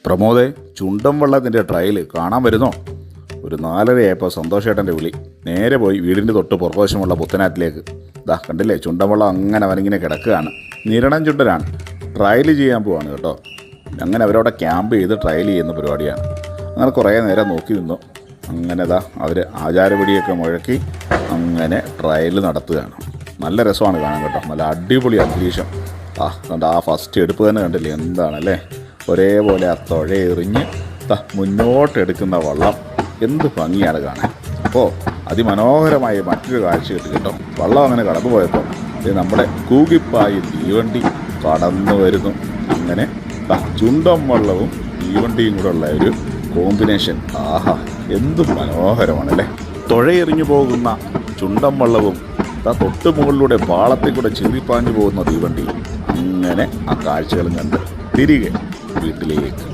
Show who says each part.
Speaker 1: പ്രമോദേ, ചുണ്ടൻ വള്ളത്തിൻ്റെ trial കാണാൻ വരുന്നോ? ഒരു 4:30 സന്തോഷേട്ടൻ്റെ വിളി. നേരെ പോയി വീടിൻ്റെ തൊട്ട് പുറകുവശമുള്ള പുത്തനാറ്റിലേക്ക്. ഇതാ കണ്ടില്ലേ, ചുണ്ടൻ വള്ളം അങ്ങനെ അവനിങ്ങനെ കിടക്കുകയാണ്. നിരണം ചുണ്ടനാണ്. ട്രയൽ ചെയ്യാൻ പോവാണ് കേട്ടോ. അങ്ങനെ അവരവിടെ ക്യാമ്പ് ചെയ്ത് ട്രയൽ ചെയ്യുന്ന പരിപാടിയാണ്. അങ്ങനെ കുറേ നേരം നോക്കി നിന്നു. അങ്ങനെ അവർ ആചാരപടിയൊക്കെ മുഴക്കി അങ്ങനെ ട്രയൽ നടത്തുകയാണ്. നല്ല രസമാണ് കാണാൻ കേട്ടോ. നല്ല അടിപൊളി അന്തരീക്ഷം. കണ്ട ആ ഫസ്റ്റ് എടുപ്പ് തന്നെ കണ്ടില്ലേ, എന്താണല്ലേ, ഒരേപോലെ ആ തുഴയെറിഞ്ഞ് മുന്നോട്ടെടുക്കുന്ന വള്ളം എന്ത് ഭംഗിയാണ് കാണാൻ. അപ്പോൾ അതിമനോഹരമായ മറ്റൊരു കാഴ്ച കിട്ടി കേട്ടോ. വള്ളം അങ്ങനെ കടന്നു പോയപ്പോൾ നമ്മുടെ കൂകിപ്പായി തീവണ്ടി കടന്നു വരുന്നു. അങ്ങനെ ചുണ്ടൻ വള്ളവും തീവണ്ടിയും കൂടെ ഉള്ള ഒരു കോമ്പിനേഷൻ, എന്ത് മനോഹരമാണല്ലേ. തുഴയെറിഞ്ഞു പോകുന്ന ചുണ്ടൻ വള്ളവും തൊട്ട് മുകളിലൂടെ പാളത്തിൽ കൂടെ ചീറിപ്പാഞ്ഞു പോകുന്ന തീവണ്ടി. അങ്ങനെ ആ കാഴ്ചകളും കണ്ട് തിരികെ വീട്ടിലേക്ക്.